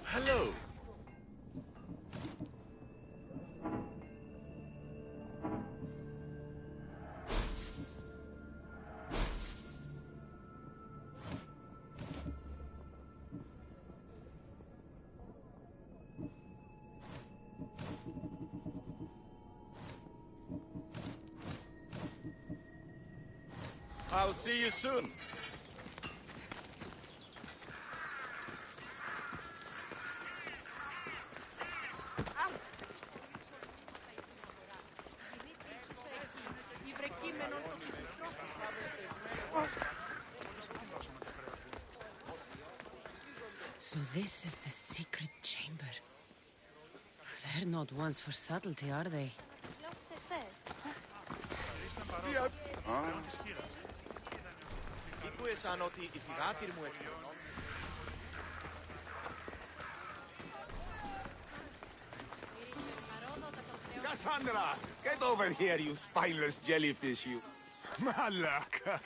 Hello. I'll see you soon. So this is the secret chamber. They're not ones for subtlety, are they? Cassandra, get over here, you spineless jellyfish, you. Malaka.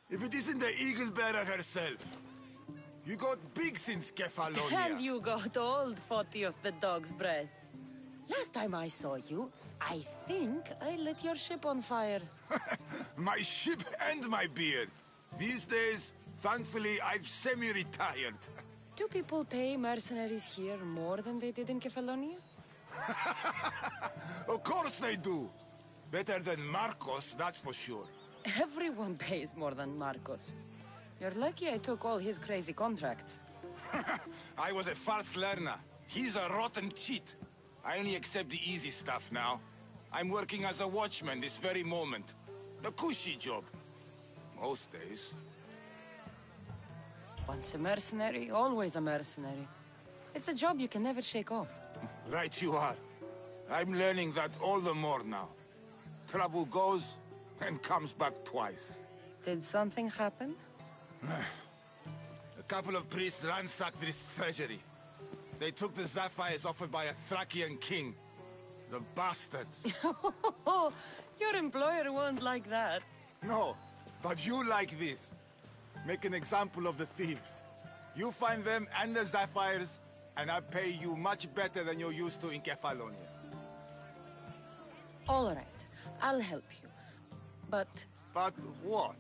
If it isn't the eagle bearer herself. You got big since Kefalonia. And you got old, Photios the dog's breath. Last time I saw you, I think I lit your ship on fire. My ship and my beard. These days, thankfully, I've semi-retired. Do people pay mercenaries here more than they did in Kefalonia? Of course they do. Better than Marcos, that's for sure. Everyone pays more than Marcos. You're lucky I took all his crazy contracts. I was a fast learner. He's a rotten cheat. I only accept the easy stuff now. I'm working as a watchman this very moment. The cushy job. Most days. Once a mercenary, always a mercenary. It's a job you can never shake off. Right you are. I'm learning that all the more now. Trouble goes and comes back twice. Did something happen? A couple of priests ransacked this treasury. They took the sapphires offered by a Thracian king. The bastards. Your employer won't like that. No, but you like this. Make an example of the thieves. You find them and the sapphires, and I pay you much better than you're used to in Kefalonia. All right, I'll help you. But... But what?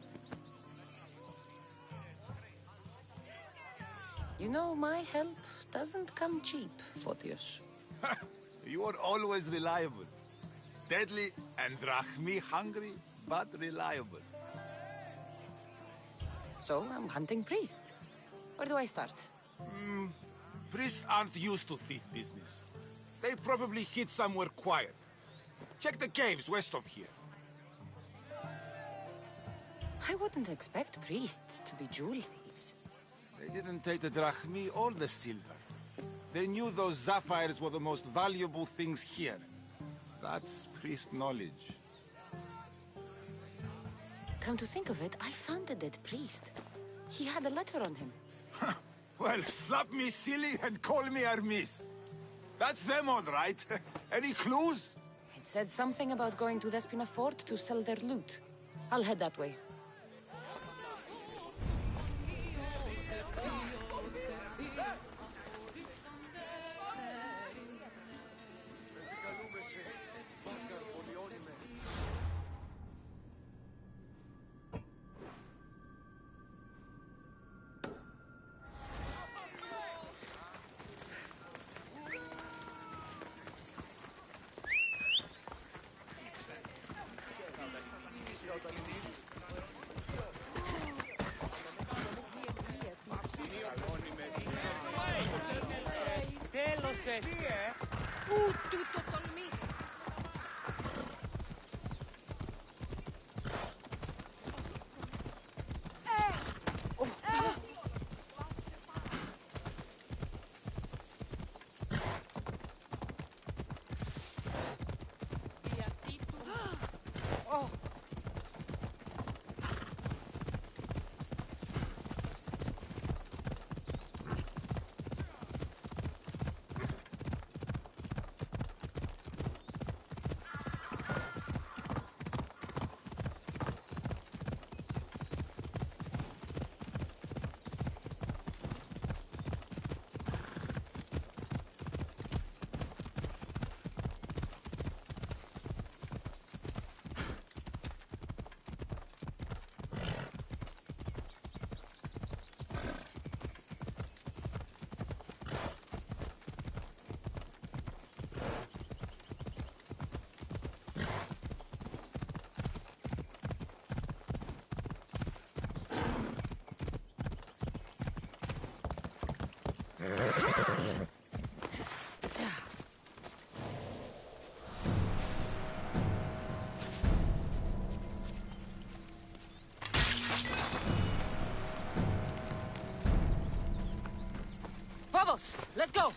You know, my help doesn't come cheap, Photios. You are always reliable. Deadly and drachmi hungry, but reliable. So, I'm hunting priests. Where do I start? Priests aren't used to thief business. They probably hid somewhere quiet. Check the caves west of here. I wouldn't expect priests to be jewel thieves. They didn't take the drachmi or the silver. They knew those sapphires were the most valuable things here. That's priest knowledge. Come to think of it, I found the dead priest. He had a letter on him. Well, slap me silly and call me Hermes. That's them all right. Any clues? It said something about going to Despina Fort to sell their loot. I'll head that way. Τέλος εσύ, Πού του το τολμείς. Vamos! Let's go!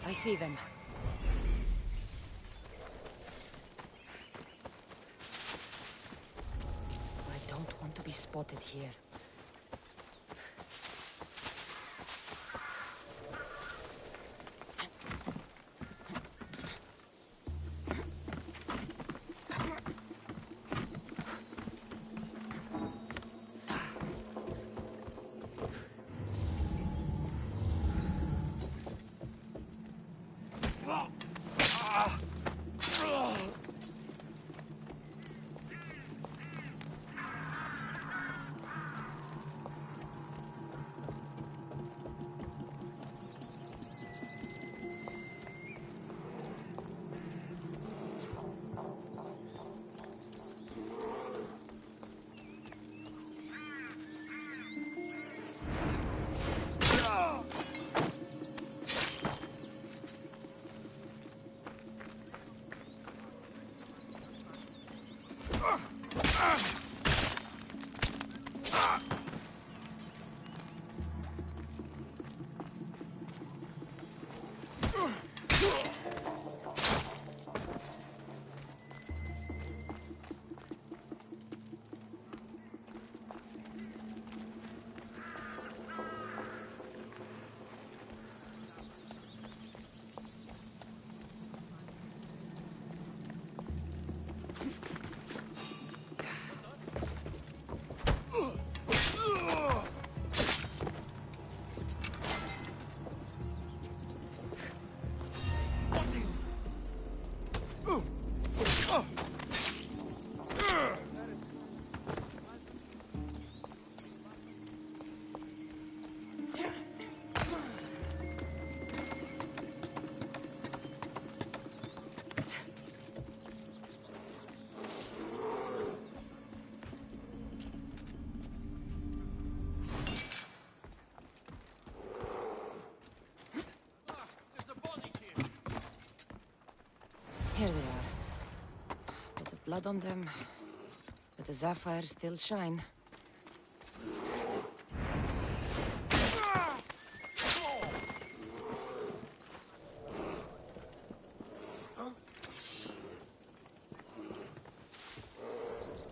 I see them. I don't want to be spotted here. Here they are. Bit of blood on them, but the sapphires still shine.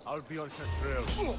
I'll be on your trail.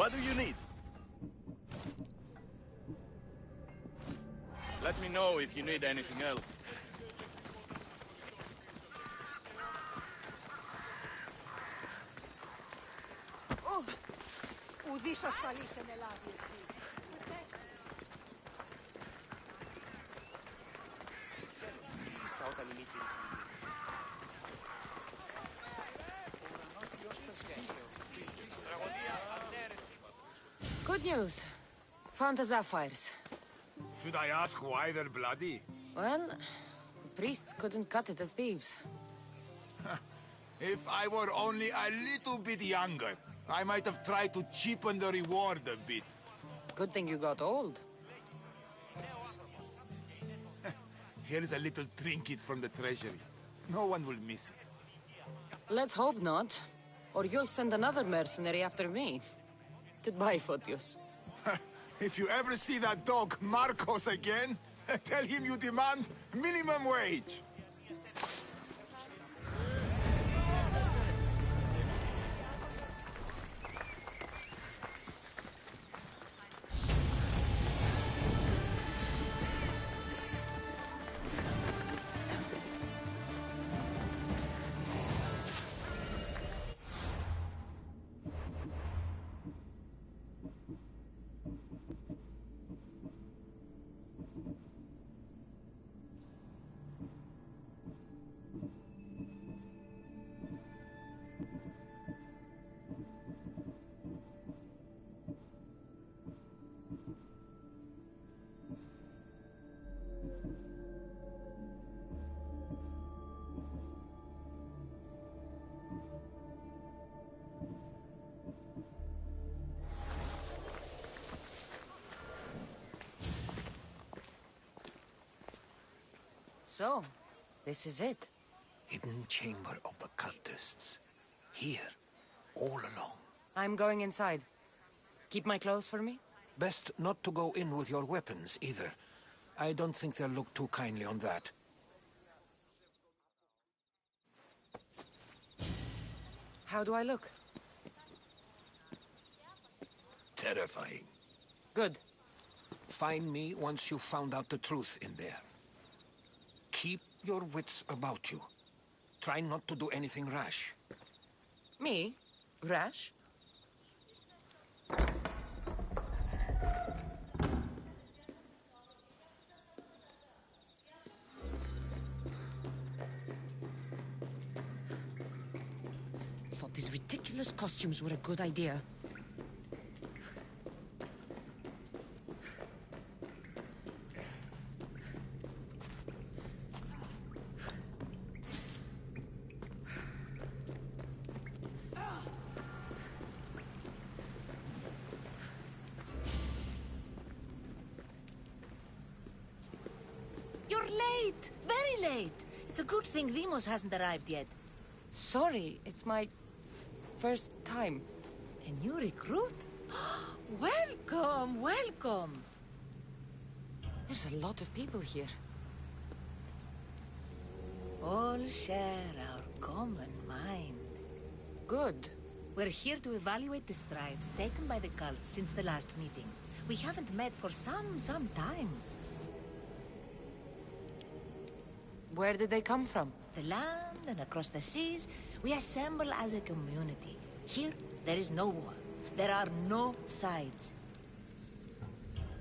What do you need? Let me know if you need anything else. Ουδής ασφαλής εν Ελλάδη εστί. Good news. Found the sapphires. Should I ask why they're bloody? Well, priests couldn't cut it as thieves. If I were only a little bit younger, I might have tried to cheapen the reward a bit. Good thing you got old. Here's a little trinket from the treasury. No one will miss it. Let's hope not. Or you'll send another mercenary after me. Goodbye, Photios. If you ever see that dog, Marcos, again, tell him you demand minimum wage. So, this is it. Hidden chamber of the cultists. Here, all along. I'm going inside. Keep my clothes for me? Best not to go in with your weapons, either. I don't think they'll look too kindly on that. How do I look? Terrifying. Good. Find me once you've found out the truth in there. Keep your wits about you. Try not to do anything rash. Me? Rash? Thought these ridiculous costumes were a good idea. You're late! Very late! It's a good thing Demos hasn't arrived yet. Sorry, it's my first time. A new recruit? Welcome, welcome! There's a lot of people here. All share our common mind. Good. We're here to evaluate the strides taken by the cult since the last meeting. We haven't met for some time. Where did they come from? The land and across the seas, we assemble as a community. Here, there is no war. There are no sides.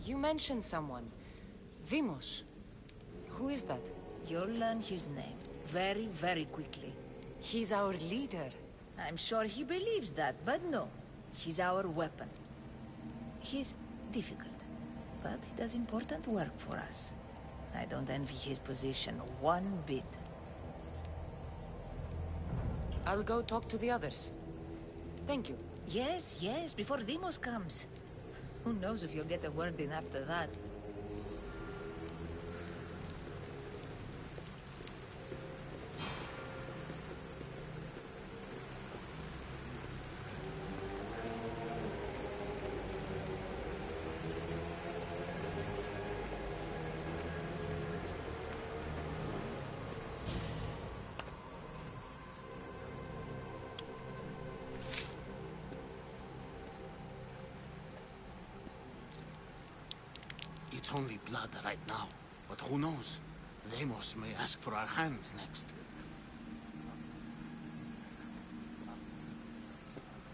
You mentioned someone. Vimos. Who is that? You'll learn his name very, very quickly. He's our leader. I'm sure he believes that, but no. He's our weapon. He's difficult, but he does important work for us. I don't envy his position one bit. I'll go talk to the others. Thank you. Yes, yes, before Demos comes. Who knows if you'll get a word in after that. It's only blood right now, but who knows? Deimos may ask for our hands next.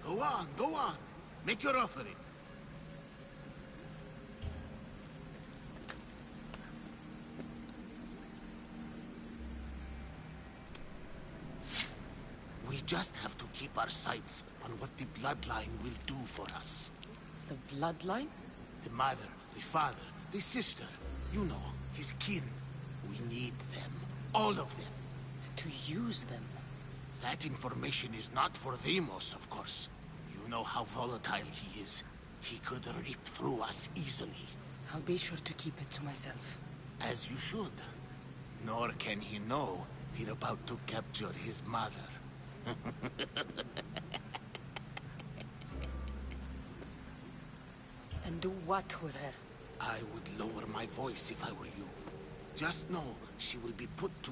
Go on, go on. Make your offering. We just have to keep our sights on what the bloodline will do for us. The bloodline? The mother, the father, the sister. You know, his kin. We need them. All of them. To use them. That information is not for Deimos, of course. You know how volatile he is. He could rip through us easily. I'll be sure to keep it to myself. As you should. Nor can he know we're about to capture his mother. And do what with her? I would lower my voice if I were you. Just know she will be put to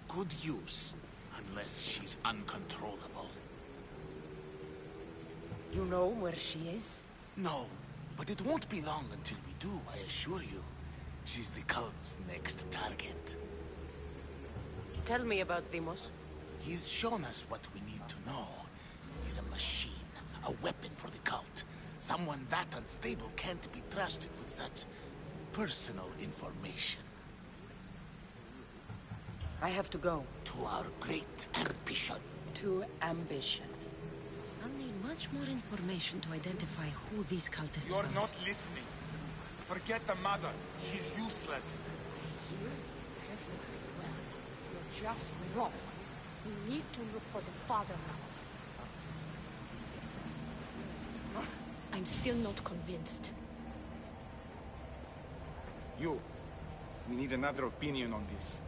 good use, unless she's uncontrollable. You know where she is? No, but it won't be long until we do, I assure you. She's the cult's next target. Tell me about Deimos. He's shown us what we need to know. He's a machine, a weapon for the cult. Someone that unstable can't be trusted with such personal information. I have to go. To our great ambition. To ambition. I'll need much more information to identify who these cultists You're are. not listening. Forget the mother. She's useless. You're just wrong. We need to look for the father now. I'm still not convinced. You. We need another opinion on this.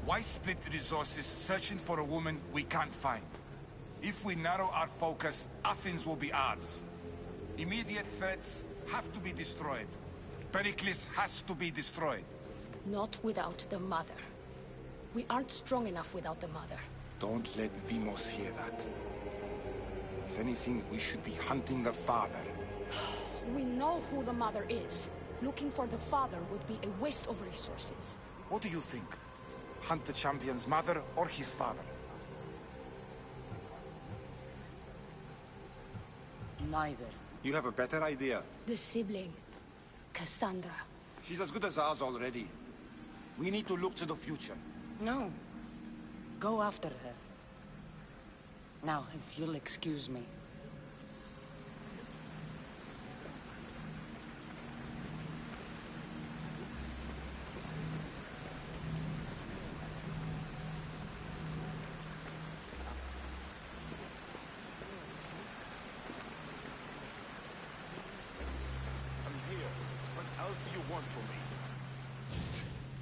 Why split the resources searching for a woman we can't find? If we narrow our focus, Athens will be ours. Immediate threats have to be destroyed. Pericles has to be destroyed. Not without the mother. We aren't strong enough without the mother. Don't let Deimos hear that. If anything, we should be hunting the father. We know who the mother is. Looking for the father would be a waste of resources. What do you think? Hunt the champion's mother or his father? Neither. You have a better idea. The sibling, Cassandra. She's as good as ours already. We need to look to the future. No. Go after her. Now, if you'll excuse me.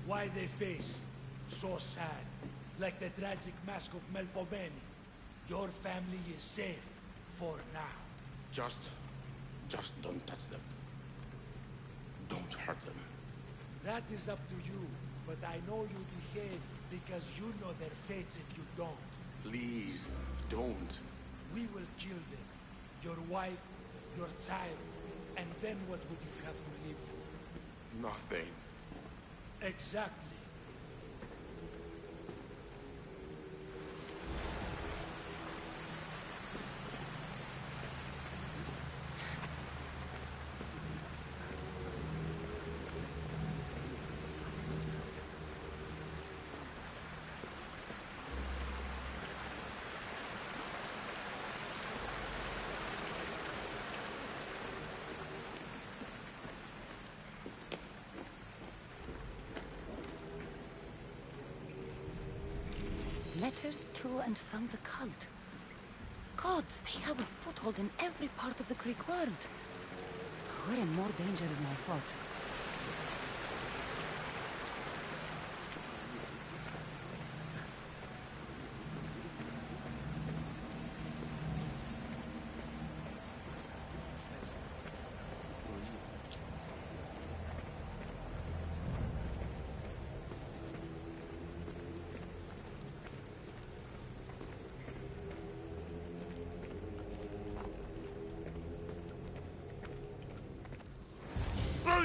Why they face? So sad. Like the tragic mask of Melpomene. Your family is safe. For now. Just don't touch them. Don't hurt them. That is up to you. But I know you behave because you know their fates if you don't. Please, don't. We will kill them. Your wife, your child. And then what would you have to live for? Nothing. Exactly. Letters to and from the cult. Gods, they have a foothold in every part of the Greek world. We're in more danger than I thought.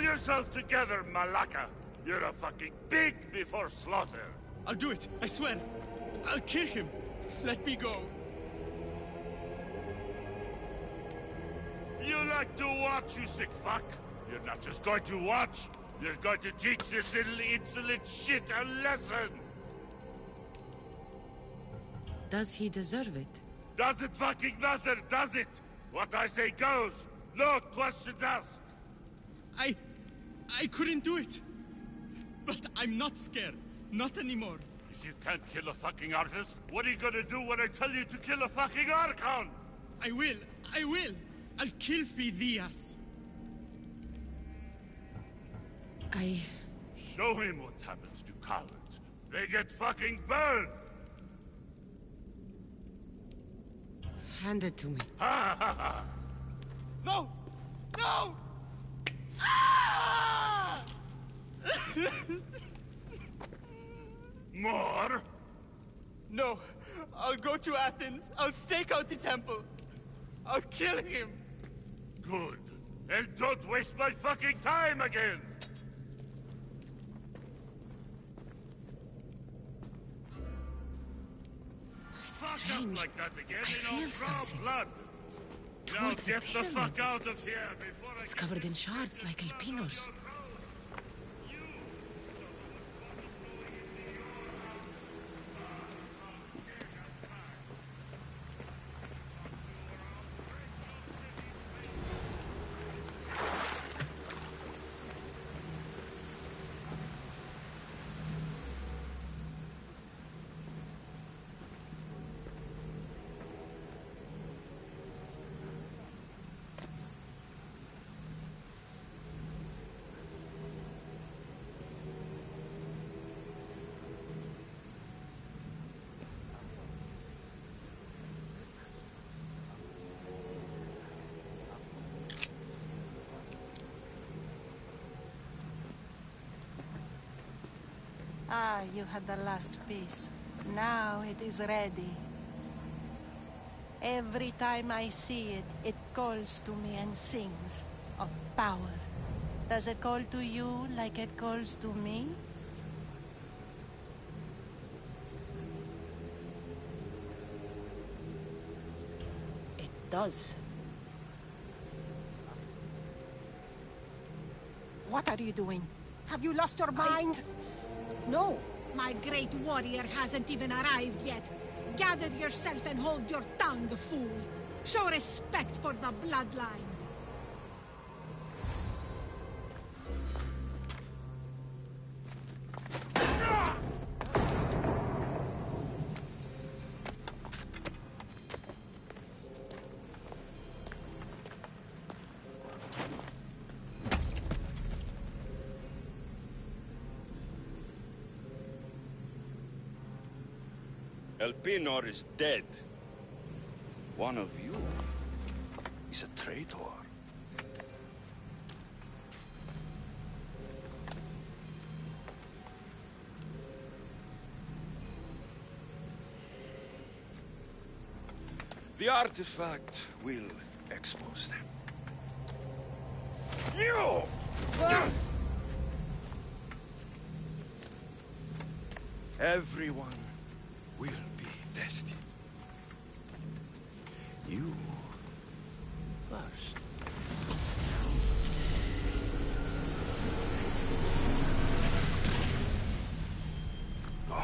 Pull yourself together, Malaka! You're a fucking pig before slaughter! I'll do it, I swear. I'll kill him. Let me go. You like to watch, you sick fuck? You're not just going to watch, you're going to teach this little insolent shit a lesson! Does he deserve it? Does it fucking matter, does it? What I say goes. No questions asked. I couldn't do it. But I'm not scared. Not anymore. If you can't kill a fucking artist, what are you gonna do when I tell you to kill a fucking Archon? I will. I'll kill Phidias. Show him what happens to cowards. They get fucking burned! Hand it to me. Ha ha ha! No! No! Ah! More? No. I'll go to Athens. I'll stake out the temple. I'll kill him. Good. And don't waste my fucking time again! Fuck up like that again, I and I'll feel draw something. blood! Now Towards the get the pyramid. fuck out of here before I It's get covered in shards like Alpinos. Ah, you had the last piece. Now it is ready. Every time I see it, it calls to me and sings of power. Does it call to you like it calls to me? It does. What are you doing? Have you lost your mind? No! My great warrior hasn't even arrived yet. Gather yourself and hold your tongue, fool. Show respect for the bloodline. Elpinor is dead. One of you is a traitor. The artifact will expose them. You! Everyone will be tested. You first. Go.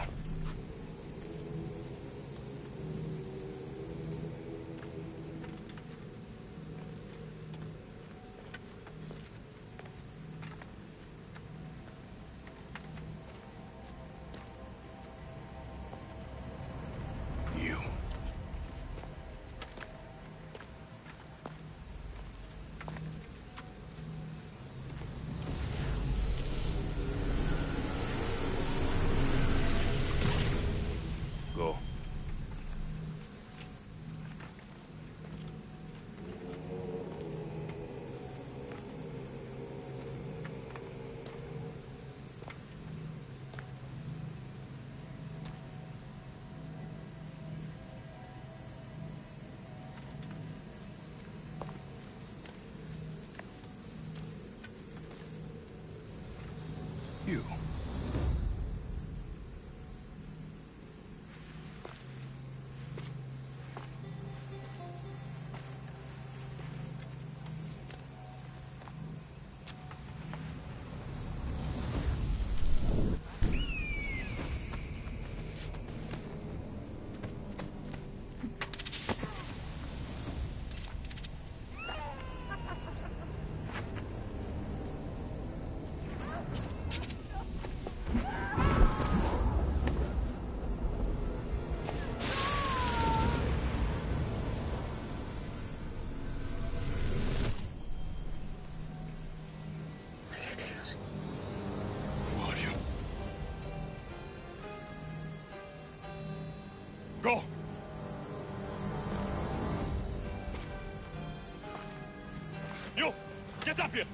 Go! You! Get up here!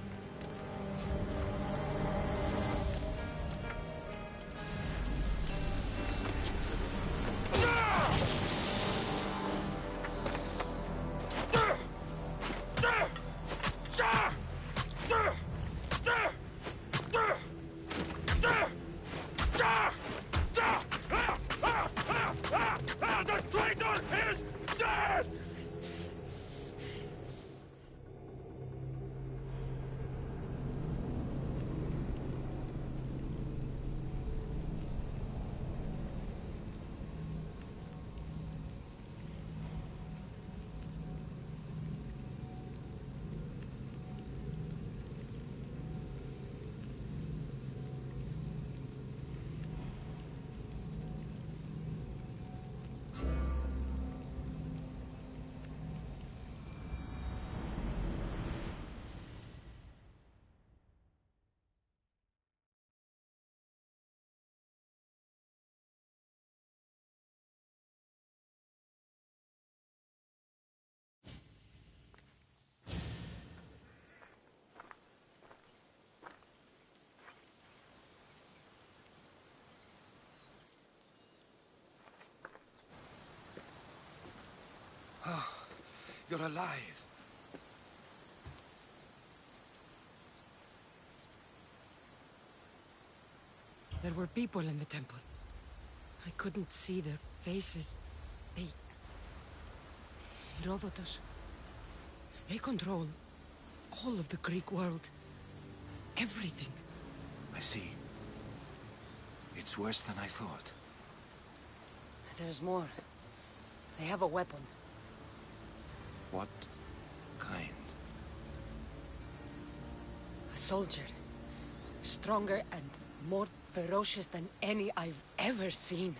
The traitor is dead! You're alive. There were people in the temple. I couldn't see their faces. They... Herodotus. They control all of the Greek world. Everything. I see. It's worse than I thought. There's more. They have a weapon. What kind? A soldier. Stronger and more ferocious than any I've ever seen.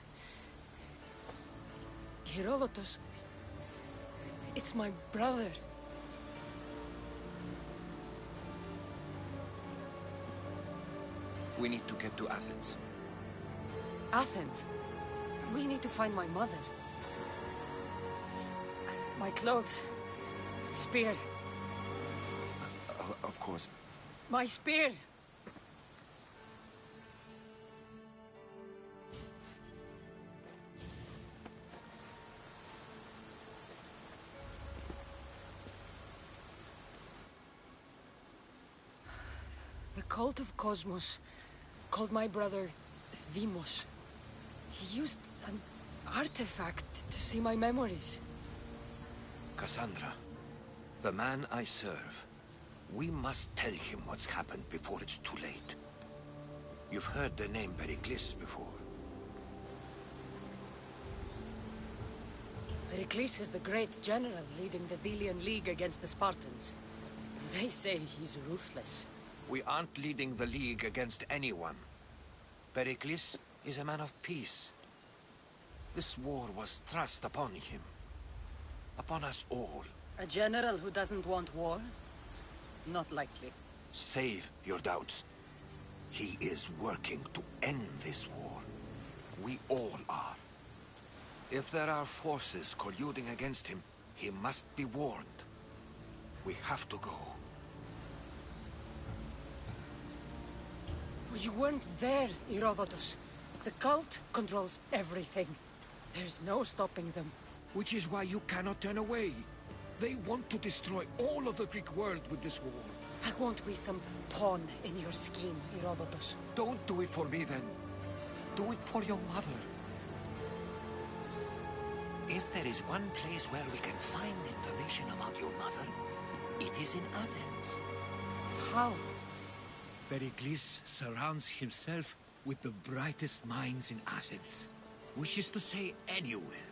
Herodotus. It's my brother. We need to get to Athens. Athens? We need to find my mother. My clothes. Spear. Of course. My spear! The cult of Cosmos called my brother Deimos. He used an artifact to see my memories. Cassandra, the man I serve. We must tell him what's happened before it's too late. You've heard the name Pericles before. Pericles is the great general leading the Delian League against the Spartans. They say he's ruthless. We aren't leading the League against anyone. Pericles is a man of peace. This war was thrust upon him. Upon us all. A general who doesn't want war? Not likely. Save your doubts. He is working to end this war. We all are. If there are forces colluding against him, he must be warned. We have to go. You weren't there, Herodotus. The cult controls everything. There's no stopping them. Which is why you cannot turn away. They want to destroy all of the Greek world with this war. I won't be some pawn in your scheme, Herodotus. Don't do it for me, then. Do it for your mother. If there is one place where we can find information about your mother, it is in Athens. How? Pericles surrounds himself with the brightest minds in Athens. Which is to say, anywhere.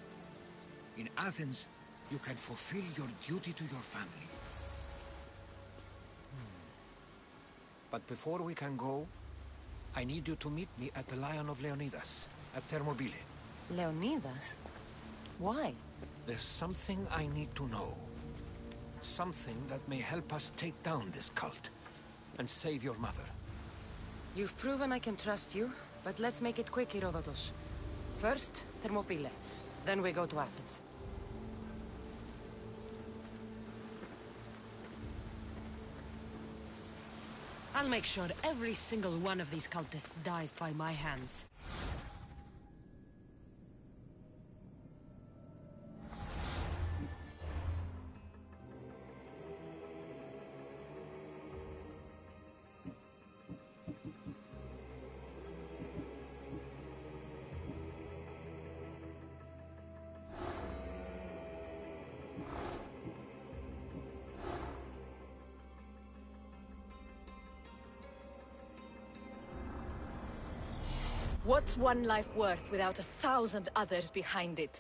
In Athens, you can fulfill your duty to your family. But before we can go, I need you to meet me at the Lion of Leonidas, at Thermopylae. Leonidas? Why? There's something I need to know. Something that may help us take down this cult and save your mother. You've proven I can trust you, but let's make it quick, Herodotus. First, Thermopylae. Then we go to Athens. I'll make sure every single one of these cultists dies by my hands. What's one life worth without 1,000 others behind it?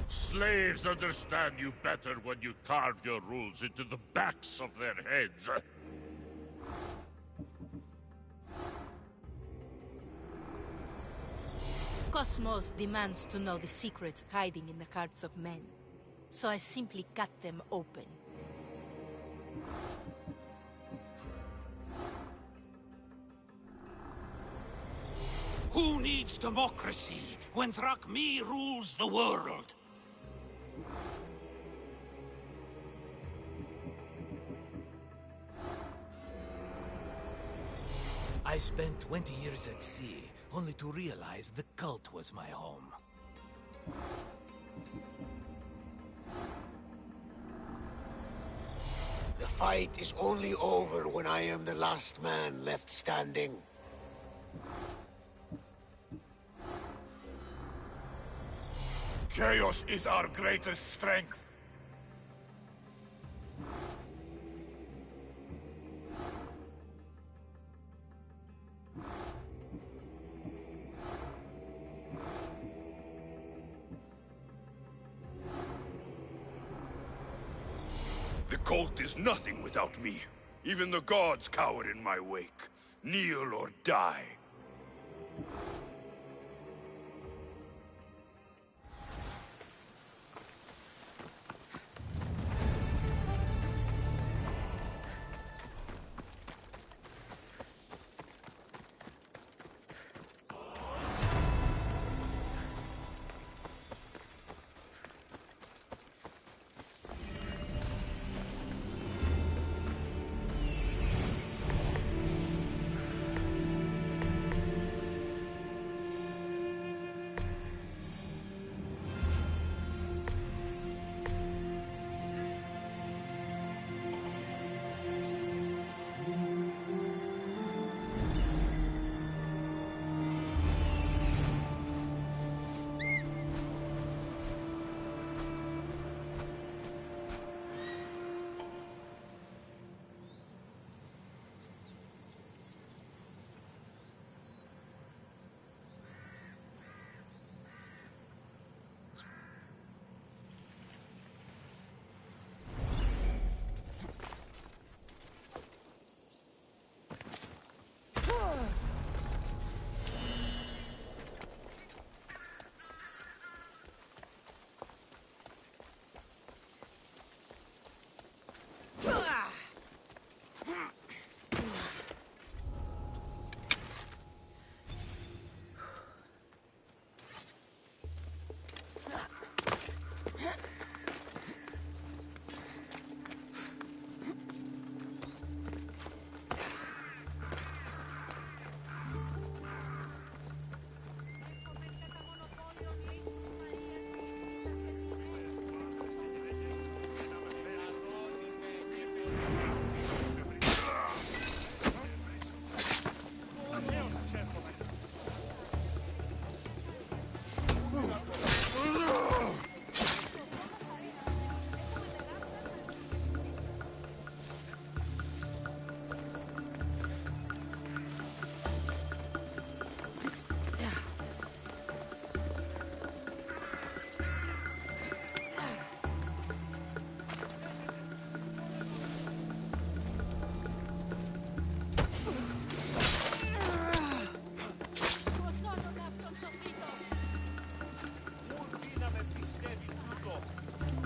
Slaves understand you better when you carve your rules into the backs of their heads. Cosmos demands to know the secrets hiding in the hearts of men. So I simply cut them open. Who needs democracy when Thrakmi rules the world? I spent 20 years at sea, only to realize the cult was my home. The fight is only over when I am the last man left standing. Chaos is our greatest strength. The cult is nothing without me. Even the gods cower in my wake. Kneel or die.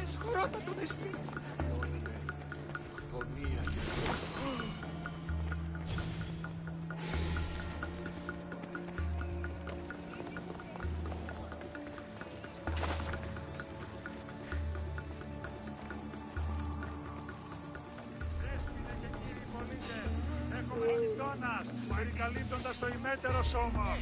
Scorata tu destino. Follia. Σατάνας, περικαλύπτοντας το ημέτερο σώμα.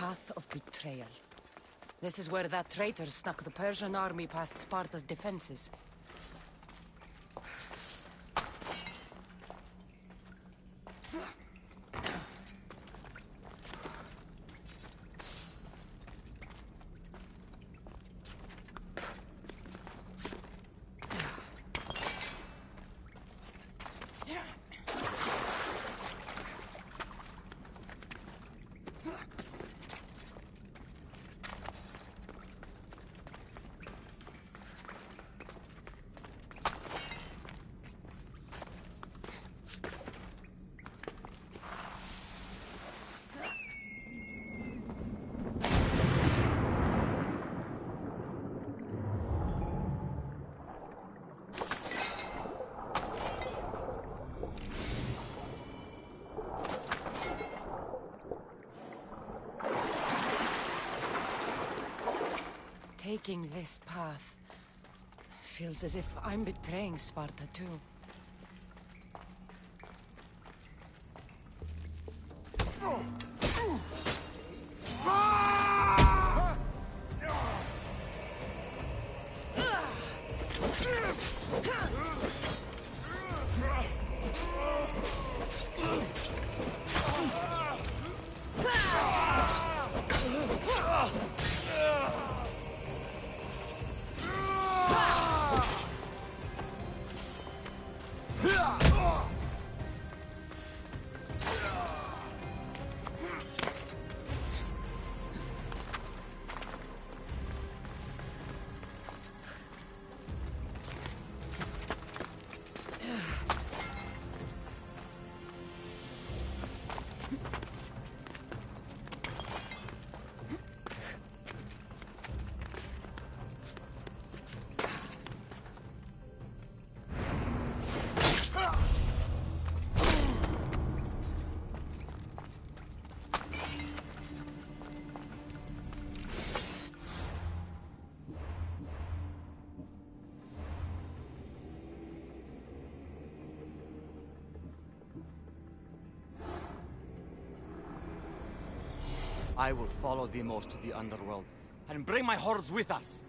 Path of betrayal. This is where that traitor snuck the Persian army past Sparta's defenses. taking this path. Feels as if I'm betraying Sparta too. I will follow Demos to the underworld, and bring my hordes with us!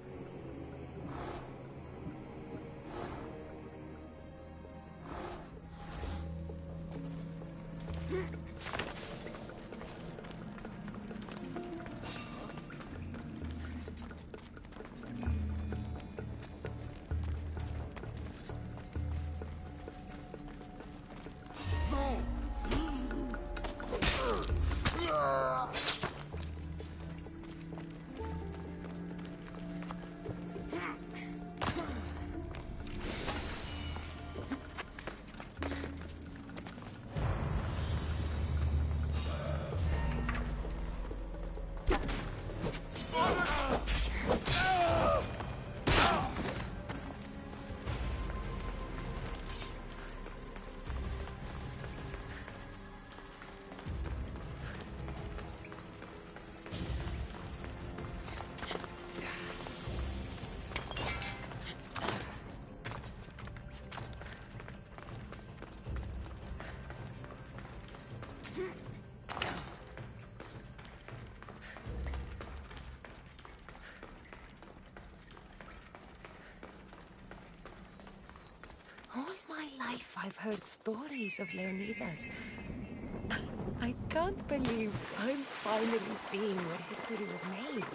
All my life I've heard stories of Leonidas. I can't believe I'm finally seeing where history was made.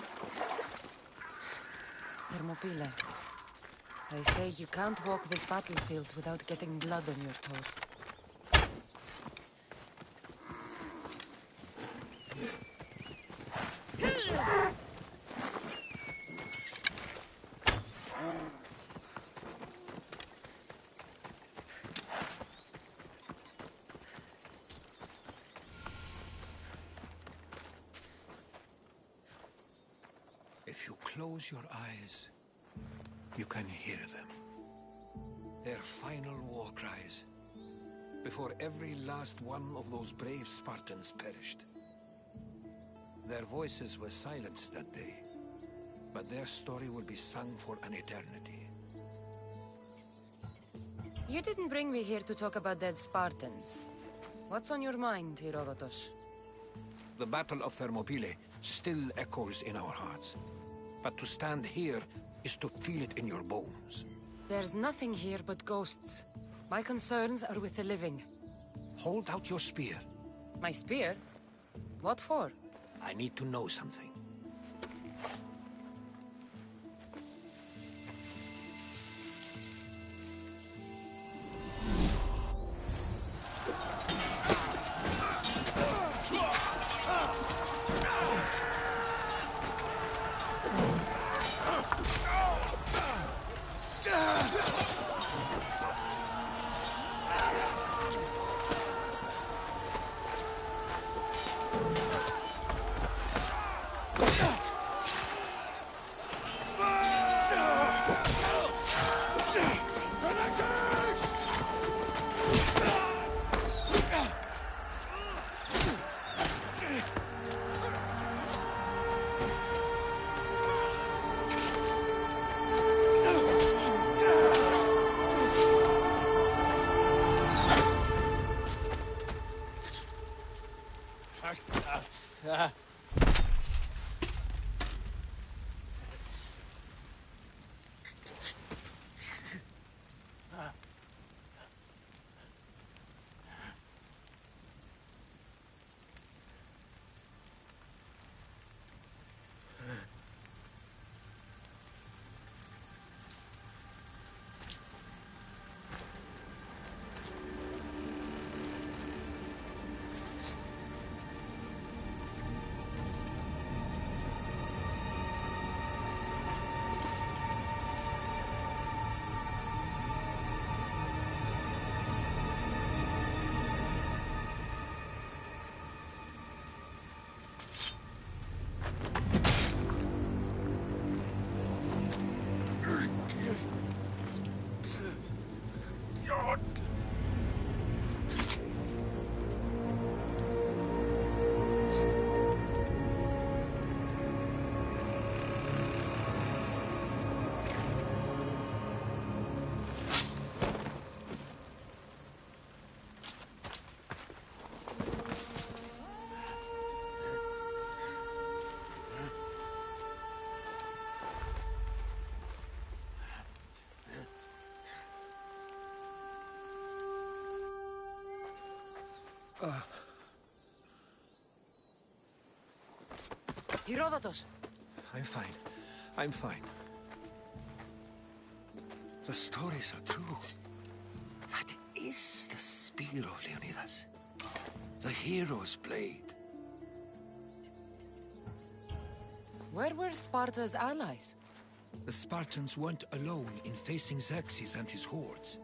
Thermopylae. They say you can't walk this battlefield without getting blood on your toes. If you close your eyes, you can hear them. Their final war cries, before every last one of those brave Spartans perished. Their voices were silenced that day, but their story will be sung for an eternity. You didn't bring me here to talk about dead Spartans. What's on your mind, Herodotus? The Battle of Thermopylae still echoes in our hearts. But to stand here is to feel it in your bones. There's nothing here but ghosts. My concerns are with the living. Hold out your spear. My spear? What for? I need to know something. Herodotus! I'm fine. I'm fine. The stories are true. That is the spear of Leonidas. The hero's blade. Where were Sparta's allies? The Spartans weren't alone in facing Xerxes and his hordes.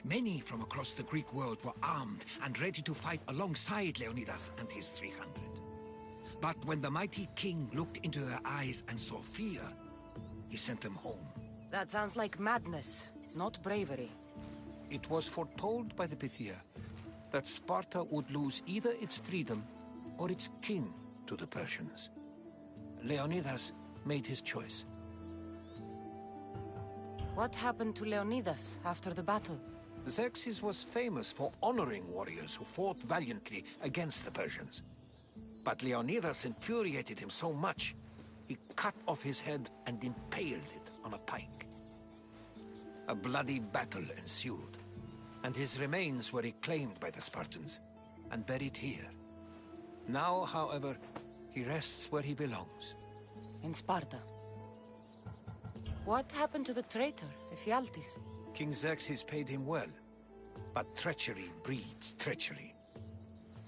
Many from across the Greek world were armed and ready to fight alongside Leonidas and his 300. But when the mighty king looked into their eyes and saw fear, he sent them home. That sounds like madness, not bravery. It was foretold by the Pythia that Sparta would lose either its freedom or its king to the Persians. Leonidas made his choice. What happened to Leonidas after the battle? Xerxes was famous for honoring warriors who fought valiantly against the Persians. But Leonidas infuriated him so much, he cut off his head and impaled it on a pike. A bloody battle ensued, and his remains were reclaimed by the Spartans and buried here. Now, however, he rests where he belongs. In Sparta. What happened to the traitor, Ephialtes? King Xerxes paid him well, but treachery breeds treachery.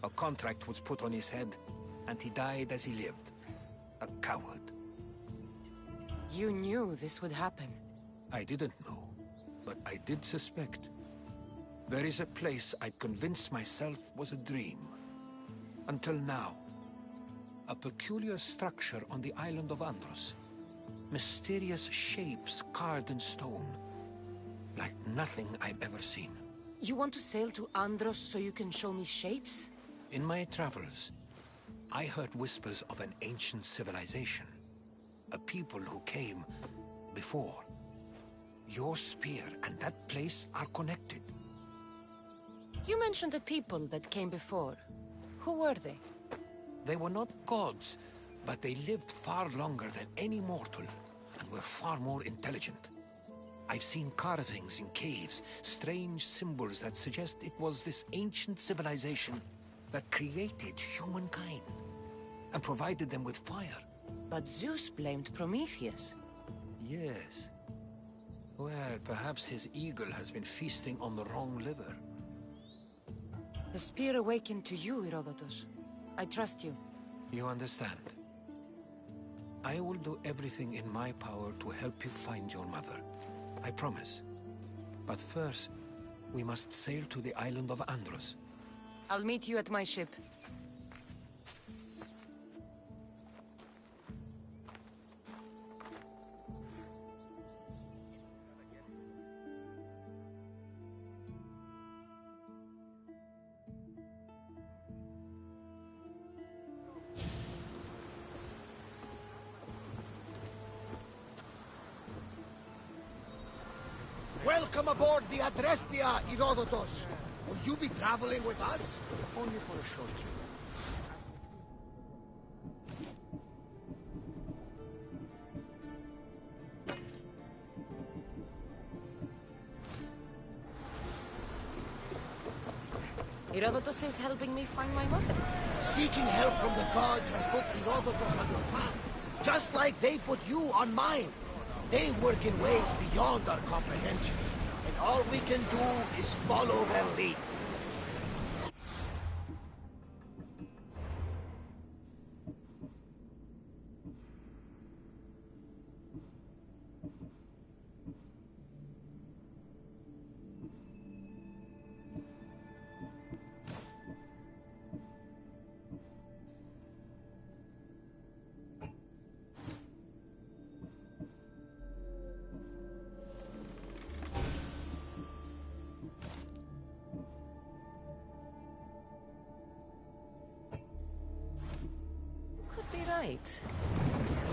A contract was put on his head, and he died as he lived. A coward. You knew this would happen. I didn't know, but I did suspect. There is a place I'd convinced myself was a dream. Until now. A peculiar structure on the island of Andros. Mysterious shapes carved in stone. Like nothing I've ever seen. You want to sail to Andros so you can show me shapes? In my travels, I heard whispers of an ancient civilization. A people who came before. Your spear and that place are connected. You mentioned a people that came before. Who were they? They were not gods, but they lived far longer than any mortal, and were far more intelligent. I've seen carvings in caves, strange symbols that suggest it was this ancient civilization that created humankind, and provided them with fire. But Zeus blamed Prometheus. Yes. Well, perhaps his eagle has been feasting on the wrong liver. The spear awakened to you, Herodotus. I trust you. You understand. I will do everything in my power to help you find your mother. I promise. But first, we must sail to the island of Andros. I'll meet you at my ship. Welcome aboard the Adrestia, Herodotus. Will you be traveling with us? Only for a short trip. Herodotus is helping me find my mother. Seeking help from the gods has put Herodotus on your path, just like they put you on mine. They work in ways beyond our comprehension, and all we can do is follow their lead. Right.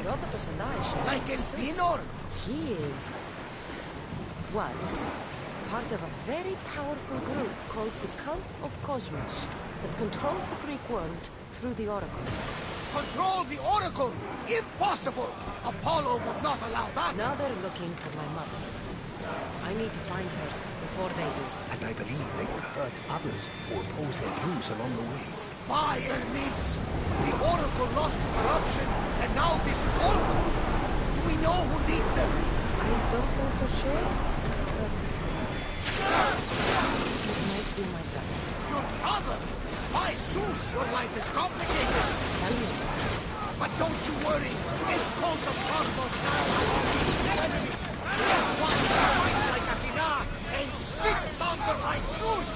Herodotus and I share... Like Espinor? He was part of a very powerful group called the Cult of Cosmos that controls the Greek world through the Oracle. Control the Oracle? Impossible! Apollo would not allow that! Now they're looking for my mother. I need to find her before they do. And I believe they will hurt others who oppose their views along the way. By Hermes! The Oracle lost to corruption, and now this cult! Do we know who leads them? I don't know for sure, but... it might be my brother. Your brother? By Zeus, your life is complicated! Tell me. But don't you worry, this cult of Cosmos now has defeated enemies! One that fights like Athena and sits thunder like Zeus!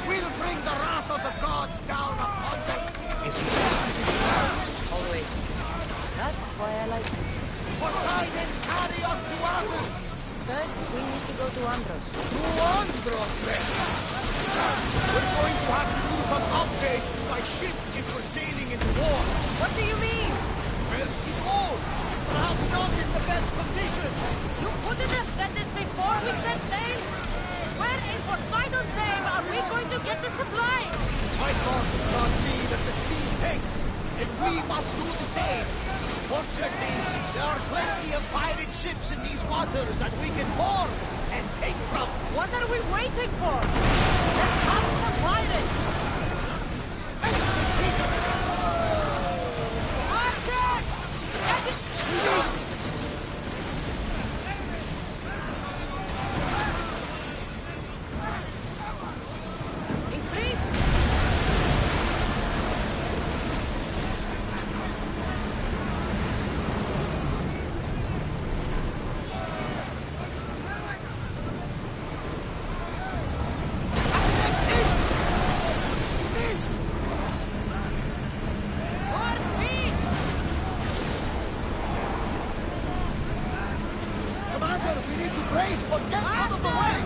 We'll bring the wrath of the gods down upon them! Is he Always. That's why I like him. Poseidon, carry us to Athens! First, we need to go to Andros. To Andros, then! We're going to have to do some updates to my ship if we're sailing into war. What do you mean? Well, she's old. Perhaps not in the best condition. You couldn't have said this before we set sail? Where in Poseidon's name are we going to get the supplies? I thought it must be that the sea takes, and we must do the same. Fortunately, there are plenty of pirate ships in these waters that we can board and take from. What are we waiting for? Let's have some pirates! Archers! Get it! Increase! More speed! Commander, we need to brace, but get out of the way!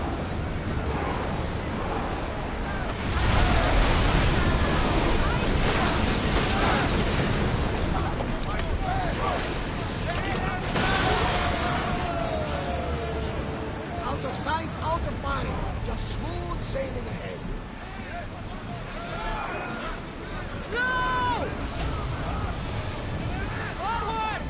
Out of sight, out of mind. Just smooth sailing ahead. Slow! Forward!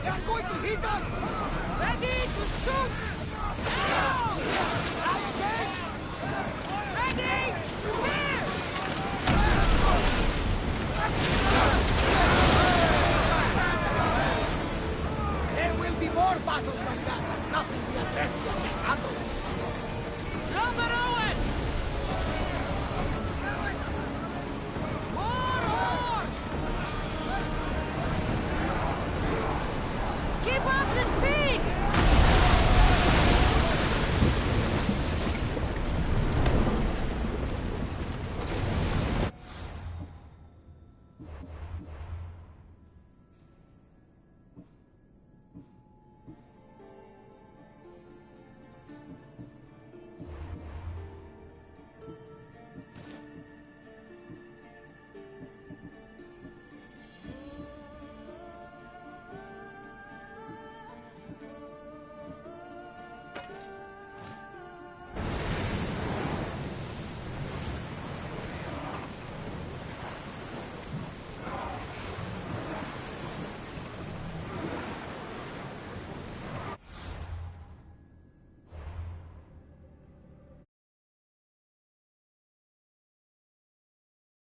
They are going to hit us!